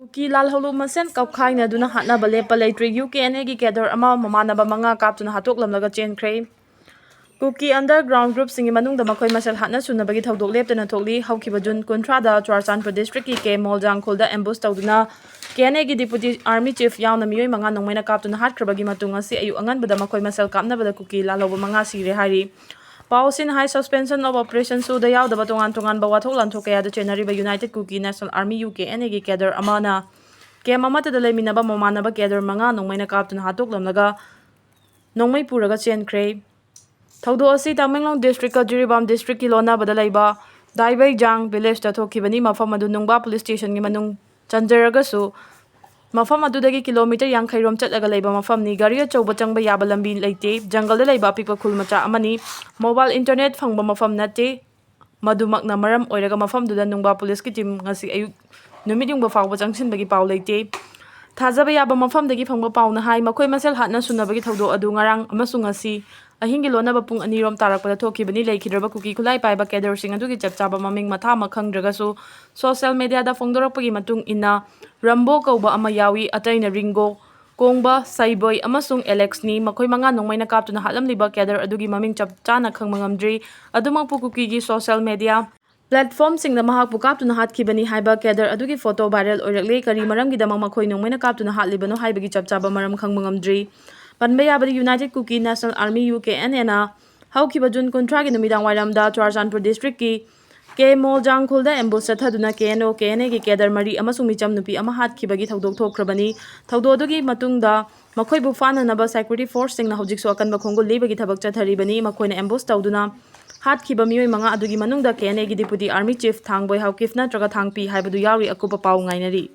Kuki lalholu masen kapkhaina duna hatna bale paletri UKNA gi kedor ama mamanaba manga kaptuna hatoklamlaga chenkre. Kuki underground group singi manungda makoi masel hatna sunabagi thodok leptana thokli haukiba jun kuntrada Churachandpur district ki ke Moljang khulda ambush tawduna KNA gi deputy army chief yauna miyoi manga nongmaina kaptuna hatkrabagi matung asi ayu anganbada makoi masel kapnabada Kuki lalhoba manga sire hari. Pausin high suspension of operation su da yaw da batongan tongan bawa thok lan thokaya da chenari ba United Kuki National Army UKNA gi kedar amana kem amata da lemina ba momana ba kedar manga nongmaina kaptuna hatok lamlaga nongmai puraga chenkre. Thaudo asi Tamenglong district ka Jiribam district ki lona bada laiba Daibai Jang village da thokibani mafam adu nongba police station gi manung chanjaraga su mafam adudagi kilometer yang khairom chatlaga laiba mafam ni gari achouba changba yaba lambi leite jungle da laiba pikpa khul macha amani mobile internet phangba mafam nate madumakna maram oiraga mafam duda nungba police ki team ngasi ayuk numit yungba fawba changsinbagi paw leite thajaba yaba mafam dagi phangba pawna hai makoi masel hatna sunabagi thaudo adu ngarang amasung asi ahingi lona ba pung anirom tarakpada thokibani leikidraba Kuki khulai paiba kedor sing adugi chapchaba maming matha makhangdraga su social media da phongdorakpagi matung inna Rambo kauba ama yawi ataina Ringo Kongba Saiboi amasung Alex ni makoi manga nongmaina kaptuna hatlamliba kedar adugi maming chapchana khangmangamdri adumang Kuki gi social media platform singna mahakpu kaptuna hatkibani haiba kedar adugi photo viral oirakle Kari Maramgi damang makoi nongmaina kaptuna hatlibano haibagi chapchaba maram khangmangamdri panba yabadi United Kuki National Army UKNA na haukiba jun kontragi numidang wairamda Churachandpur district ki ke Moljang khulda ambush thaduna KNA gi kedar mari amasung micham nupi ama hatkibagi thodok thokrabani thodo adugi matungda makoi bu fananaba security force singna hojik so akanba khongol lebagi thabak chatharibani makoina ambush tawduna hatkiba miyoi manga adugi manungda KNA gi deputy army chief Thangboi Haukifna traga thangpi haibadu yawi akupa paw ngainari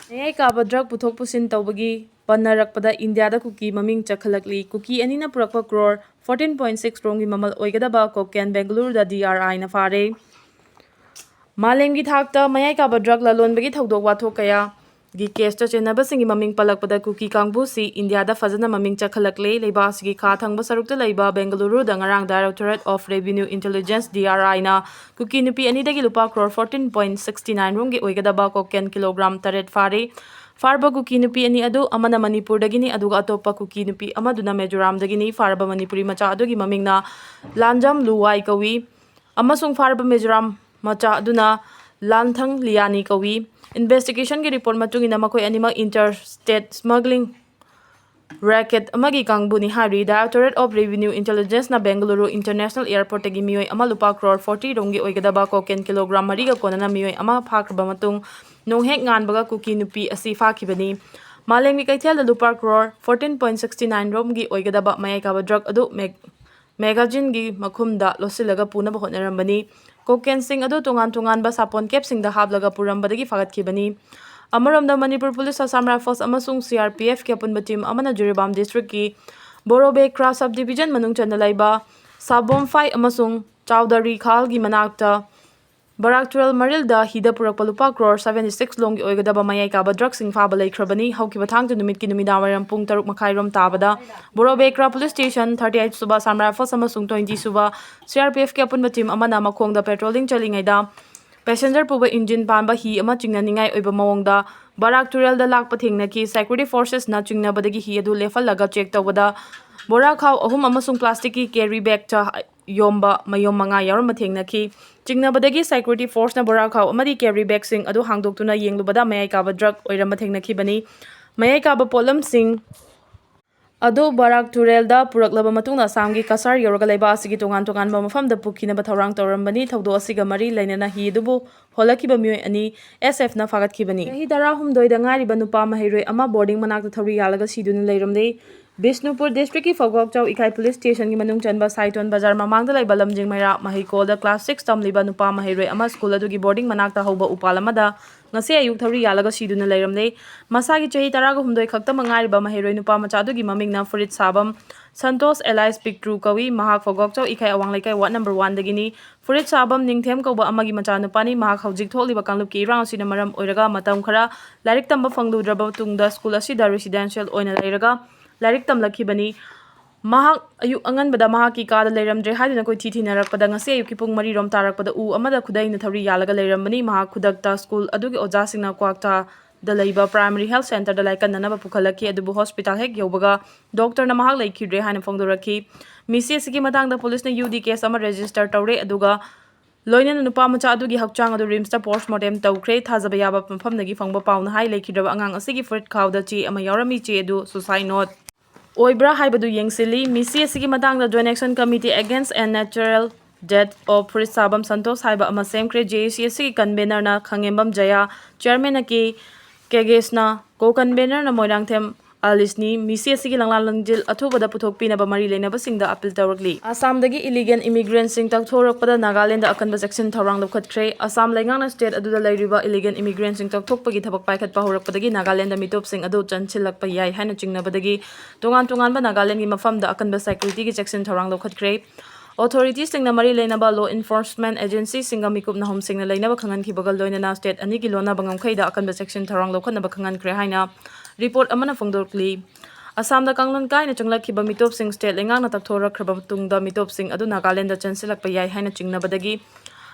nei ka drug puthok pusin tawbagi panarakpada India da Kuki maming chakhalakli Kuki anina purakpa crore 14.6 crore mamal oigadaba Koken Bengaluru da DRI na fare Malemgi thakta mayai ka drug lalonbagi thodok wathok kaya gi case ta chenaba singi maming palakpada Kuki kangbu si India da fazana maming chakhalakle leiba sigi kha thangba sarukta leiba Bengaluru da ngarang Directorate of Revenue Intelligence DRI na Kuki nupi ani dagi lupa crore 14.69 rungi oigadaba Koken kilogram taret fare Farba Kuki nupi ani adu amana Manipur dagini aduga atopa Kuki nupi amaduna Mizoram dagini farba Manipuri macha adugi mamingna Lanjam Luwai kawi amasung farba Mizoram macha aduna Lanthang Liani kawi investigation gi report matungina makoi anima interstate smuggling racket amagi kangbuni hari Directorate of Revenue Intelligence na Bengaluru International Airport tagi miyoi ama lupa crore 40 rongi oigadaba Koken kilogram mariga konana miyoi ama phakraba matung nonghek nganbaga Kuki nupi asi phakibani Malemgi kaithel lupa crore 14.69 romgi oigadaba mayai kaba drug adu magazine gi makhumda losilaga punaba hotnarambani Koken sing adu tongan ba sapon cap sing da hablaga purambadagi fagatkibani Amaramda Manipur Police Assam Rifles amasung CRPF ki apunba team amana Jiribam district ki Borobe Cross subdivision manung chanalaiba Sabom Fai amasung Chowdhury Khal gi manakta Baraktural Marilda hida purak palupa crore 76 longi oigadaba mayai kaba drug sing faba laikhrabani hauki bathang tu numit ki numidawaram pung taruk makhairom tabada Borobe Kra Police Station 38 suba Assam Rifles amasung 20 suba CRPF ki apunba team amana makhongda patrolling chalingaida Passenger puba engine panba hi ama chingnaningai oiba mawongda Baraktural da lakpa thengnaki security forces na chingnabadagi hi adu lefalaga check tawbada bora khaw ahum amasung plastic ki carry bag cha yomba mayom manga yarum thengnaki chingnabadagi security force na bora khaw amadi carry bag sing adu hangdoktuna yenglubada mayai kaba drug oiram thengnaki bani mayai kaba polam sing ado Baraktural da puraklaba matungna samgi kasar yoraga laiba asigi tongan ba mafam da pukina ba thorang torambani thaudo asiga mari lainana hi dubu holakiba miyoi ani SF na fagatkibani hi dara humdoi da ngari ba nupa mahiroi ama boarding manakta thori yalaga siduna leiramde Bishnupur district ki Fogokchau Ikai police station ki manung chanba Saiton bazar mamangda laiba lamjing maira mahikol da class 6 tamliba nupa mahiroi ama school adugi boarding manakta hoba upalamada ngase ayuk thori yalaga siduna leiramde masagi chahi taraga humdoi khakta mangari ba mahiroi nupa macha adugi mamingna Furit Sabam Santos Elias Pictru kawi mahak Fogokchau Ikai awang laikai ward number 1 dagini Furit Sabam ningthem kauba amagi macha nupani mahak haujik tholiba kanglup ki rang sina maram oiraga matam khara larik tamba fangludraba tungda school asida residential oina leiraga Larik tamlakhibani mahak ayuk anganbada mahaki kada leiramdre haiduna koi thithinarappada ngase ayuk pung mari rom tarakpada u amada khudai na thori yalaga leirambani mahak khudakta school adugi oja singna kwakta दा लैबा primary health centre दा लाइकन्ननबा पुखलकी अदुबु hospital हेक यौबगा doctor ना महाक लैखिद्रे हाइना फोंदोरकी मिसी असगी मतांगदा police ने UD case अमा register तौरे अदुगा लोइनन नुपा मचा अदुगी हक्चांग अदु RIMS दा पोस्टमार्टम तौख्रे थाजबा याबा मफमदगी फंगबा पाउना हाई लैखिद्रबा अंगांग असगी फुट खाउदा ची अमा यावरमी ची अदु सुसाइड नोट ओइब्रा हाइबदु येंगसिली मिसी असगी मतांगदा joint action committee against unnatural death of फुट साबम संतोष हाइबा अमा सेमख्रे जेसी असगी कन्वेनर ना खंगेंबम जया चेयरमैन की केगेसना को कन्वेनर ना Moirangthem Alisni misi asigi langlangjil athubada puthokpinaba mari leinabasingda appeal tawrakli Assamdagi illegal immigrants sing takthorokpada Nagaland akanba section thorang lokhatkre Assam laingangna state aduda leiriba illegal immigrants sing takthokpagi thabak paikhatpa horakpadagi Nagaland mitop sing adu chanchilakpa yai haina chingnabadagi tongan Nagaland gi mafamda akanba security gi section thorang lokhatkre Authorities sing na mari leinaba law enforcement agency singa mikup na hom sing na leinaba khangan khibagal loinana state ani gi lona bangam khaida akanba section thorang lokhanaba khangan kre haina report amana fongdorkli Assam da kanglon kai na changlakhiba mitop sing state lengang na takthora khraba tungda mitop sing adu Nagaland da chansilakpa yai haina chingnabadagi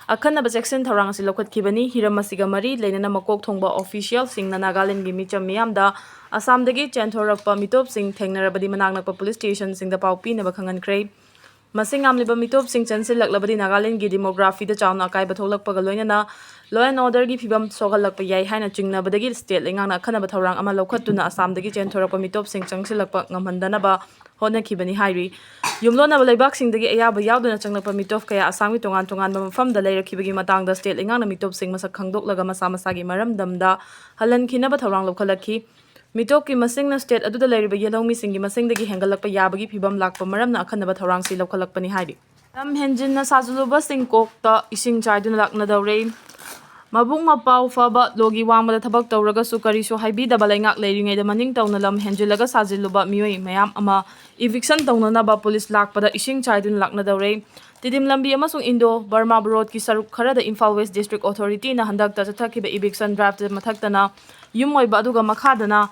akhanaba section thorang si lokhatkibani hiramasiga mari leinana makok thongba official sing na Nagaland gi micham miyam da Assam dagi chenthorakpa mitop sing thengnarabadi manaknakpa police station sing da paupi na bakhangan krai Masing amliba mitop sing chansilaklabadi Nagaland gi demography da chawna akaiba tholakpaga loinana law and order gi phibam sogalakpa yai haina chingnabadagi state lengangna khanaba thorang ama lokhatuna Assam dagi chenthorakpa mitop sing changsilakpa ngamhandanaba honakhibani hairi yumlona leibak sing dagi ayaba yauduna changlakpa mitop kaya Assam gi tongan mafam da leirakibagi matangda state lengangna mitop sing masak khangdoklaga masa masagi maramdamda halan khinaba thorang lokhalakhi Mitop ki masing na state aduda leiriba yelong mi singi masing dagi hengalakpa yabagi phibam lakpa maramna akhanaba thorang si lokhalakpani hairi lam henjin na sajuluba sing kokta ising chaiduna lakna dawre Mabung mapau faba logi wangmada thabak tawraga su kariso haibi da balaingak leiringai da maning tawna lam henjilaga sajiluba mioi mayam ama eviction tawna na ba police lakpada ising chaidun lakna dawre tidim lambi amasung Indo Burma Road ki saruk khara da Imphal West District Authority na handak ta chathakiba eviction draft mathaktana yum oiba aduga makhadana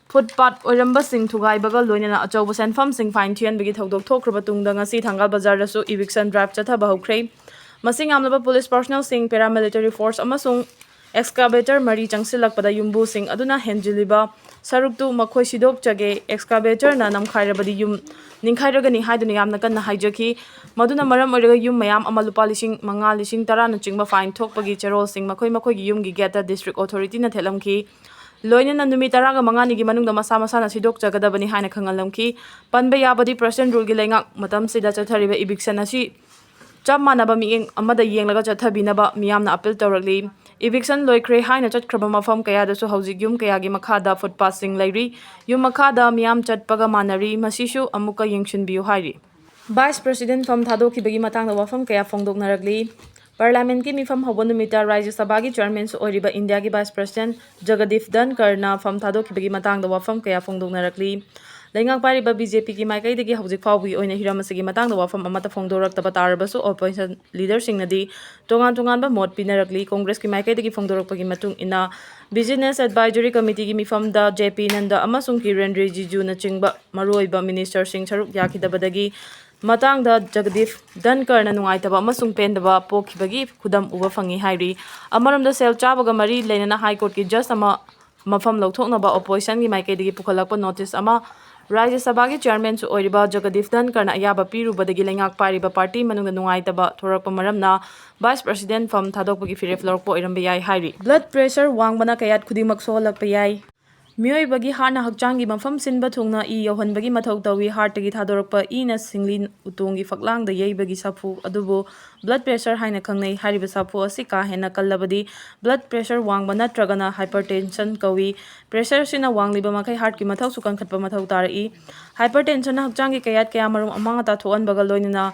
footpath oiramba sing thugai bagal loinana achauba senfam sing fine thian bigi thodok thokraba tungda ngasi thangal bazar da su eviction draft chathaba hokhrei Masing amlaba police personnel sing paramilitary force amasung excavator mari changsilakpada yumbu sing aduna henjiliba saruktu makhoi sidok chage excavator na namkhairabadi yum ningkhairagani haiduna yamna kanna haijaki maduna maram oiraga yum mayam amalupa lising manga lising tara na chingba fine thokpagi cherol sing makhoi gi yum gi geta district authority na thelamki loinana numi taraga mangani gi manungda masa na sidok chagadabani haina khangalamki panba yabadi president rule gi lengak matam sida chathariba eviction asi Chap manaba miing amada yenglaga chathabinaba miyamna appeal tawrakli eviction loikre haina chatkraba mafam kaya da su hauji yum kaya gi makhada footpath sing lairi yum makhada miyam chatpaga manari masishu amuka yengshin biu hairi Vice President fam thadokibagi matangda wafam kaya fongdoknarakli Parliament ki mifam hobonumita Rajya Sabha gi chairman su oriba India gi Vice President Jagadish Dhankar na fam thadokibagi matangda wafam kaya fongdoknarakli Lengang pariba BJP ki maikai dagi hauzik fawgi oina hiramasigi matangda wafam amata fongdoraktaba tarabasu opposition leader singnadi tongan ba mot pinarakli Congress ki maikai dagi fongdorakpagi matung ina Business Advisory Committee gi mifam da JP Nanda amasung Kiren Rijiju na chingba maruoiba minister sing saruk yakidabadagi matangda Jagadish Dhankar na nungaitaba amasung pendaba pokhibagi khudam uba fangi hairi amaramda sel chabaga mari leinana High Court ki just ama mafam lauthoknaba opposition gi maikai dagi pukhalakpa notice ama Rajya Sabha ki chairman su oiriba Jagadish Dhankar na ayaba pirubadagi lengak pariba party manungda nungaitaba thorakpa maramna Vice President fam thadokpagi firef lorkpo oiramba yai hairi blood pressure wangbana kayat khudimak sohalakpa yai Mioibagi heart na hakchangi mafam sinba thungna I yohanbagi mathau tawi heart tagi thadorokpa I na singlin utongi faklang da yaibagi sapu adubo blood pressure haina khangnei hariba sapu asi ka hena kallabadi blood pressure wangba natragana hypertension kawi pressure sina wangliba makai heart ki mathau sukan khatpa mathau tarai hypertension na hakchangi kayat kaya marum amanga ta thoan bagal loinina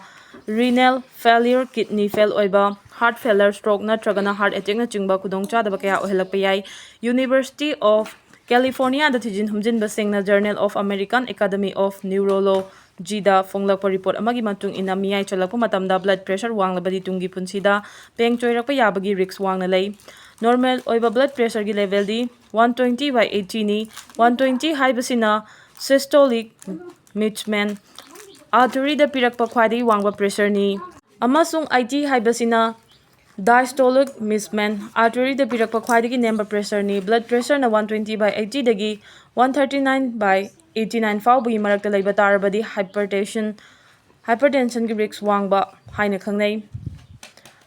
renal failure kidney fail oiba heart failure stroke natragana heart attack na chingba khudongcha da kaya ohelakpa yai University of California da thijin humjin basing na Journal of American Academy of Neurology da fonglakpa report amagi matung ina miyai chalakpa matamda blood pressure wanglabadi tungi punsida peng choirakpa yabagi risks wangna lei normal oiba blood pressure gi level di 120/80 ni 120 haibasina systolic Mitchman artery da pirakpa khwadi wangba pressure ni amasung IT haibasina Diastolic mismatch artery pirakpa khwaidagi nembा pressure ni blood pressure na 120/80 dagi 139/89 fawbagi marakta leiba tarabadi hypertension gi risk wangba haina khangnai.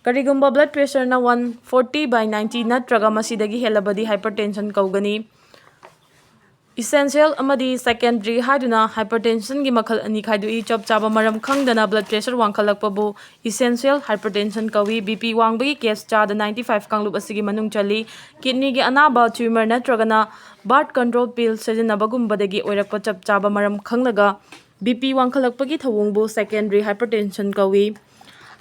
Karigumba blood pressure na 140/90 natraga masidagi helabadi hypertension kaugani. Essential amadi secondary haiduna hypertension gi makhal ani khaidui chop chaba maram khangdana blood pressure wangkhalakpabu essential hypertension kawi. BP wangbagi case chada 95 kanglup asigi manung chali. Kidney gi anaba tumor natragana birth control pill sejinabagumba oirakpa chop chaba maram khanglaga BP wangkhalakpagi thawungbu secondary hypertension kawi.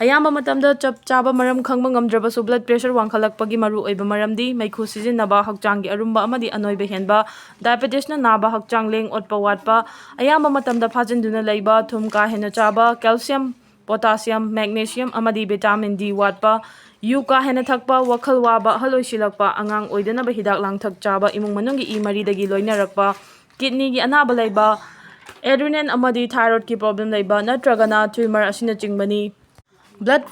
Ayamba matamda chap chaba maram khangba ngamdrabasu blood pressure wangkhalakpagi maru oiba maramdi maikhu sijinnaba hakchanggi arumba amadi anoiba henba diabetes na naba hakchang leng otpa watpa ayamba matamda phajinduna leiba thum ka hena chaba calcium potassium magnesium amadi vitamin D watpa yu ka hena thakpa wakhal waba haloisilakpa angang oidanaba hidak langthak chaba imung manunggi e maridagi loinarakpa kidney gi anaba leiba adrenaline amadi thyroid ki problem leiba natragana tumor asina chingbani. Blood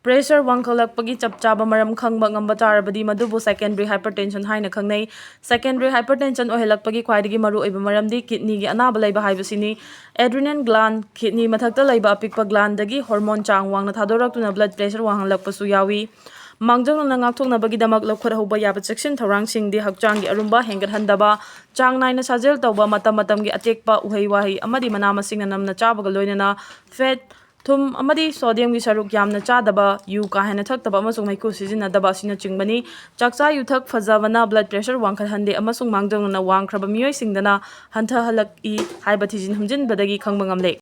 pressure wangkhalakpagi chap chaba maram khangba ngamba tarabadi madubu secondary hypertension haina khangnai. Secondary hypertension ohelakpagi khwaidagi maru oiba maramdi kidney gi anaba leiba haibasini. Adrenaline gland kidney mathakta leiba apikpa gland dagi hormone chang wangna thadoraktuna blood pressure wanghalakpasu yawi. Mangjangna ngakthoknabagi lawkhathoba yaba section thorangsingdi hakchanggi arumba hengathandaba chang naina sajel tawba matamgi atekpa uhei wahi amadi mana masingna namna chabaga loinana fat thum amadi sodium gi saruk yamna chadaba yu ka hena thakdaba amasung maikhu sijinadaba asina chingbani. Chakcha yu thak fajabana blood pressure wangkhalhande amasung mangjangna wangkhraba miyoi singdana hantha halak I haiba thijin humjinbadagi khangba ngamle.